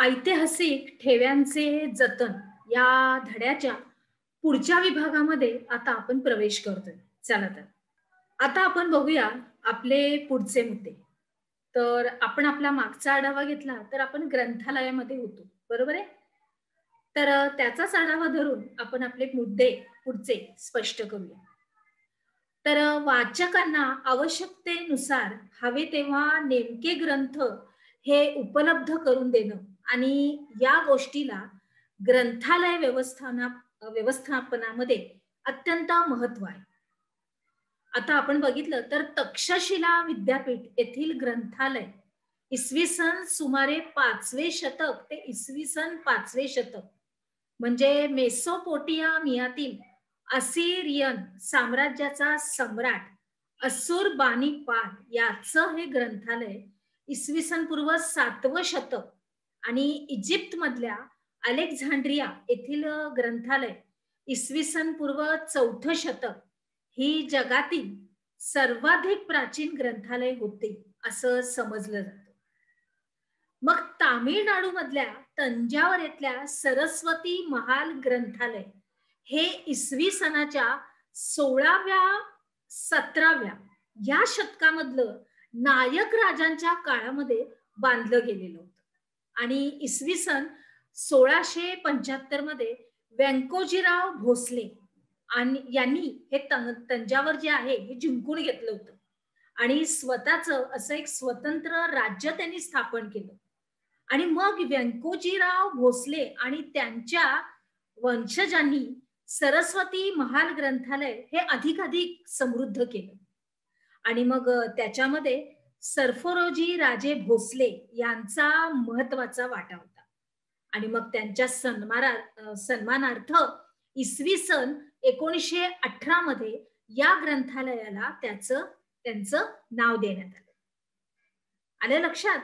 ऐतिहासिक ठेव्यांचे जतन या धड्याच्या पुढच्या विभागामध्ये आता आपण प्रवेश करतोय. चला तर. आता आपण बघूया आपले पुढचे मुद्दे. तर आपण आपला मागचा आढावा घेतला तर आपण ग्रंथालयामध्ये होतो. बरोबर आहे? तर त्याचाच आढावा धरून आपण आपले मुद्दे पुढचे स्पष्ट करूया. तर वाचकांना आवश्यकतेनुसार हवे तेव्हा नेमके ग्रंथ हे उपलब्ध करून देणं आणि या गोष्टीला ग्रंथालय व्यवस्थापनामध्ये अत्यंत महत्व आहे. आता आपण बघितलं तर तक्षशिला विद्यापीठ येथील ग्रंथालय इसवी सन सुमारे 5वे शतक ते इसवी सन 5वे शतक म्हणजे मेसोपोटेमियातील असिरियन साम्राज्याचा सम्राट अस्सुरबानीपाल याचं हे ग्रंथालय इसवी सन पूर्व 7वं शतक आणि इजिप्त मधल्या अलेक्झांड्रिया येथील ग्रंथालय इसवी सन पूर्व 4थं शतक ही जगातील सर्वाधिक प्राचीन ग्रंथालय होते असं समजलं जातं. मग तामिळनाडू मधल्या तंजावर येथल्या सरस्वती महाल ग्रंथालय हे इसवी सनाच्या 16व्या 17व्या या शतकामधलं नायक राजांच्या काळामध्ये बांधलं गेलेलं होतं आणि इसवी सन 1675 मध्ये व्यंकोजीराव भोसले आणि यांनी हे तंजावर जे आहे हे जिंकून घेतलं होतं आणि स्वतःचं असं एक स्वतंत्र राज्य त्यांनी स्थापन केलं. आणि मग व्यंकोजीराव भोसले आणि त्यांच्या वंशजांनी सरस्वती महाल ग्रंथालय हे अधिकाधिक समृद्ध केलं आणि मग त्याच्यामध्ये सरफरोजी राजे भोसले यांचा महत्वाचा वाटा होता आणि मग त्यांच्या सन्मानार्थ इसवी सन 1918 मध्ये या ग्रंथालयाला त्यांचं नाव देण्यात आलं. आलं लक्षात?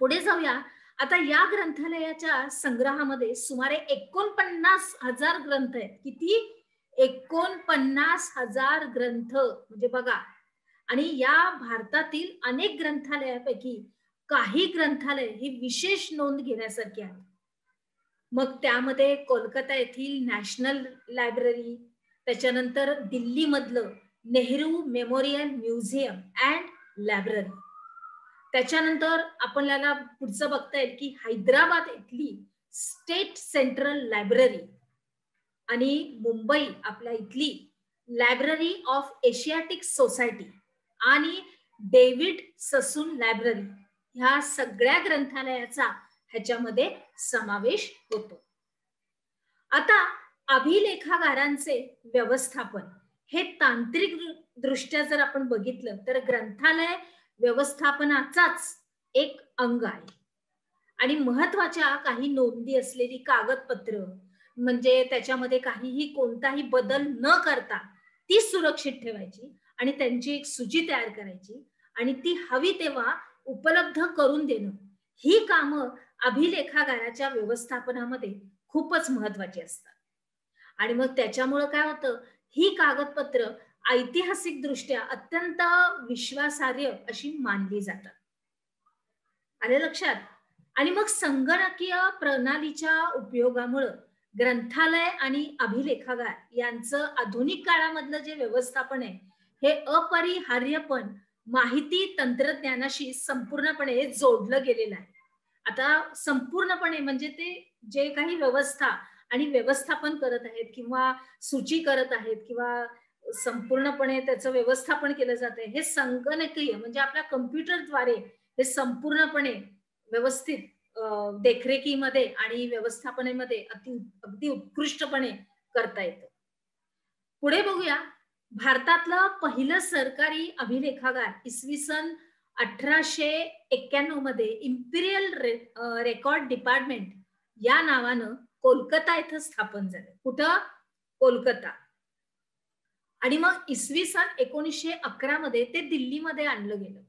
पुढे जाऊया. आता या ग्रंथालयाच्या संग्रहामध्ये सुमारे 49,000 ग्रंथ आहेत. किती? 49,000 ग्रंथ म्हणजे बघा. आणि या भारतातील अनेक ग्रंथालयापैकी काही ग्रंथालय ही विशेष नोंद घेण्यासारखी आहेत. मग त्यामध्ये कोलकाता येथील नॅशनल लायब्ररी, त्याच्यानंतर दिल्ली मधलं Nehru memorial museum and library, त्याच्यानंतर आपल्याला पुढचं बघता येईल की हैदराबाद इथली स्टेट सेंट्रल लायब्ररी आणि मुंबई आपल्या इथली लायब्ररी ऑफ एशियाटिक सोसायटी आणि डेव्हिड ससून लायब्ररी ह्या सगळ्या ग्रंथालयाचा ह्याच्यामध्ये समावेश होतो. आता अभिलेखागारांचे व्यवस्थापन हे तांत्रिक दृष्ट्या जर आपण बघितलं तर ग्रंथालय व्यवस्थापनाचाच एक अंग आहे आणि महत्वाच्या काही नोंदी असलेली कागदपत्र म्हणजे त्याच्यामध्ये काहीही कोणताही बदल न करता ती सुरक्षित ठेवायची आणि त्यांची एक सूची तयार करायची आणि ती हवी तेव्हा उपलब्ध करून देणं ही कामं अभिलेखागाराच्या व्यवस्थापनामध्ये खूपच महत्वाची असतात. आणि मग त्याच्यामुळे काय होतं, ही कागदपत्र ऐतिहासिक दृष्ट्या अत्यंत विश्वासार्ह अशी मानली जातात. आले लक्षात? आणि मग संगणकीय प्रणालीच्या उपयोगामुळे ग्रंथालय आणि अभिलेखागार यांचं आधुनिक काळामधलं जे व्यवस्थापन आहे हे अपरिहार्यपण माहिती तंत्रज्ञानाशी संपूर्णपणे जोडलं गेलेलं आहे. आता संपूर्णपणे म्हणजे ते जे काही व्यवस्था आणि व्यवस्थापन करत आहेत किंवा सूची करत आहेत किंवा संपूर्णपणे त्याचं व्यवस्थापन केलं जाते हे संगणकीय म्हणजे आपल्या कम्प्युटरद्वारे हे संपूर्णपणे व्यवस्थित देखरेखीमध्ये आणि व्यवस्थापनेमध्ये अगदी उत्कृष्टपणे करता येतं. पुढे बघूया. भारतातलं पहिलं सरकारी अभिलेखागार इसवी सन 1891 मध्ये इम्पिरियल रेकॉर्ड डिपार्टमेंट या नावानं कोलकाता इथं स्थापन झालं. कुठं? कोलकाता. आणि मग इसवी सन 1911 मध्ये ते दिल्लीमध्ये आणलं गेलं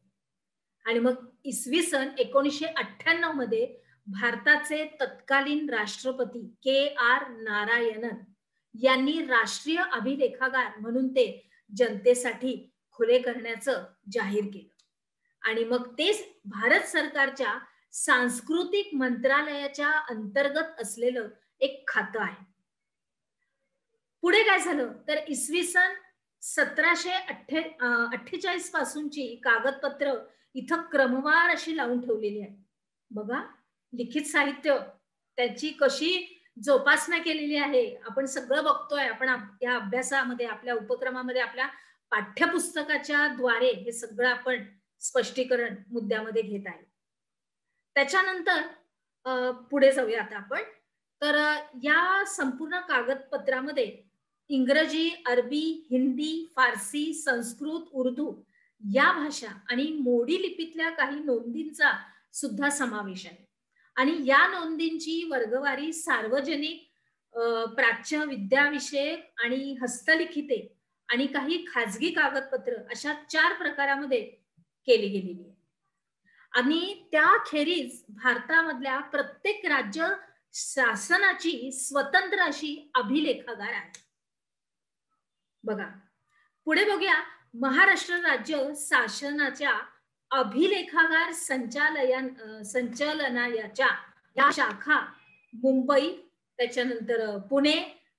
आणि मग इसवी सन 1998 मध्ये भारताचे तत्कालीन राष्ट्रपती के.आर. नारायणन यांनी राष्ट्रीय अभिलेखागार म्हणून ते जनतेसाठी खुले करण्याचं जाहीर केलं आणि मग ते भारत सरकारच्या सांस्कृतिक मंत्रालयाच्या अंतर्गत असलेलं एक खातं आहे. पुढे काय झालं तर इसवी सन 1748 पासूनची कागदपत्र इथं क्रमवार अशी लावून ठेवलेली आहे. बघा, लिखित साहित्य त्याची कशी जोपासना केलेली आहे. आपण सगळं बघतोय. आपण या अभ्यासामध्ये, आपल्या उपक्रमामध्ये, आपल्या पाठ्यपुस्तकाच्या द्वारे हे सगळं आपण स्पष्टीकरण मुद्द्यामध्ये घेत आहे. त्याच्यानंतर पुढे जाऊया आता आपण. तर या संपूर्ण कागदपत्रामध्ये इंग्रजी, अरबी, हिंदी, फारसी, संस्कृत, उर्दू या भाषा आणि मोडी लिपीतल्या काही नोंदींचा सुद्धा समावेश आहे. आणि या नोंदींची वर्गवारी सार्वजनिक, प्राच्य, विद्याविषयक आणि हस्तलिखिते आणि काही खाजगी कागदपत्र अशा 4 प्रकारामध्ये केली गेलेली आहे. आणि त्याखेरीज भारतामधल्या प्रत्येक राज्य शासनाची स्वतंत्र अशी अभिलेखागार आहे. बघा, पुढे बघूया. महाराष्ट्र राज्य शासनाच्या अभिलेखागार संचालनालयाच्या या शाखा मुंबई, त्याच्यानंतर पुणे,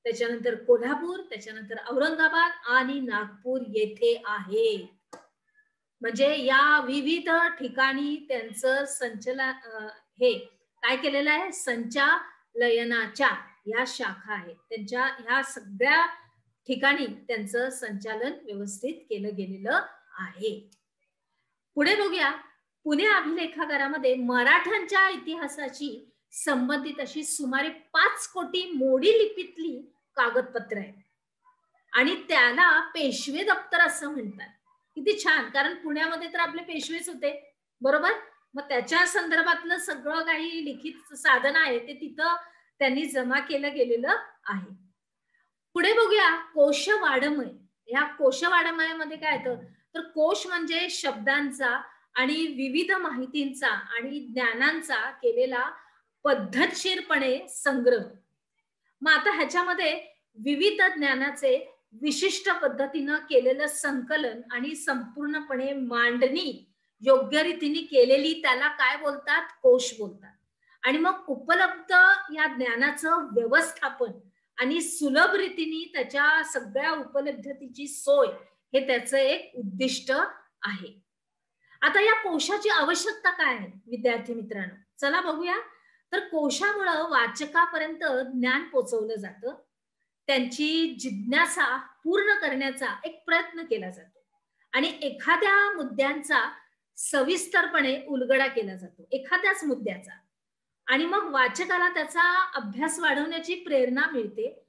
त्याच्यानंतर कोल्हापूर, त्याच्यानंतर औरंगाबाद आणि नागपूर येथे आहे. म्हणजे या विविध ठिकाणी त्यांचं हे काय केलेलं आहे, संचालनाच्या या शाखा आहेत. त्यांच्या ह्या सगळ्या ठिकाणी त्यांचं संचालन व्यवस्थित केलं गेलेलं आहे. पुढे बघूया. पुणे अभिलेखागारामध्ये मराठ्यांच्या इतिहासाची संबंधित अशी सुमारे 5 कोटी मोडी लिपीतली कागदपत्र आहेत आणि त्याला पेशवे दप्तर असं म्हणतात. किती छान, कारण पुण्यामध्ये तर आपले पेशवेच होते, बरोबर. मग त्याच्या संदर्भातलं सगळं काही लिखित साधन आहे ते तिथं त्यांनी जमा केलं गेलेलं आहे. पुढे बघूया कोश वाडमय. या कोश वाडमयामध्ये काय येतं तर कोश म्हणजे शब्दांचा आणि विविध माहितींचा आणि ज्ञानांचा केलेला पद्धतशीरपणे संग्रह. मग आता ह्याच्यामध्ये विविध ज्ञानाचे विशिष्ट पद्धतीनं केलेलं संकलन आणि संपूर्णपणे मांडणी योग्य रीतीने केलेली त्याला काय बोलतात, कोश बोलतात. आणि मग उपलब्ध या ज्ञानाचं व्यवस्थापन आणि सुलभ रीतीने त्याच्या सगळ्या उपलब्धतेची सोय हे त्याचं एक उद्दिष्ट आहे. आता या कोशाची आवश्यकता काय आहे विद्यार्थी मित्रांनो, चला बघूया. तर कोशामुळे वाचकापर्यंत ज्ञान पोहोचवलं जातं. त्यांची जिज्ञासा पूर्ण करण्याचा एक प्रयत्न केला जातो आणि एखाद्या मुद्द्यांचा सविस्तरपणे उलगडा केला जातो, एखाद्याच मुद्द्याचा. आणि मग वाचकाला त्याचा अभ्यास वाढवण्याची प्रेरणा मिळते,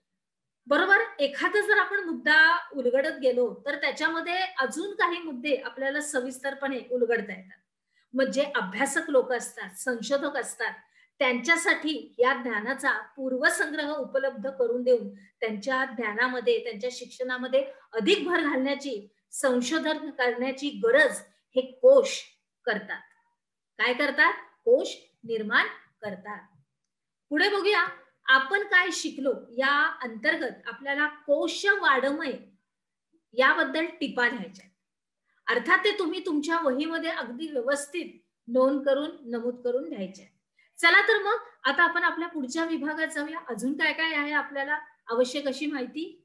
बरोबर. एखादा जर आपण मुद्दा उलगडत गेलो तर त्याच्यामध्ये अजून काही मुद्दे आपल्याला सविस्तरपणे उलगडता येतात. मग जे अभ्यासक लोक असतात, संशोधक असतात, त्यांच्यासाठी या ज्ञानाचा पूर्वसंग्रह उपलब्ध करून देऊन त्यांच्या ज्ञानामध्ये, त्यांच्या शिक्षणामध्ये अधिक भर घालण्याची, संशोधन करण्याची गरज हे कोश करतात. काय करतात, कोश निर्माण करतात. पुढे बघूया आपण काय शिकलो. या अंतर्गत आपल्याला कोश वाडमय याबद्दल टिपा लिहायच्या. अर्थात ते तुम्ही तुमच्या वहीमध्ये अगदी व्यवस्थित नोंद करून, नमूद करून लिहायच्या. चला तर मग आता आपण आपल्या पुढच्या विभागात जाऊया. अजून काय काय आहे आपल्याला आवश्यक अशी माहिती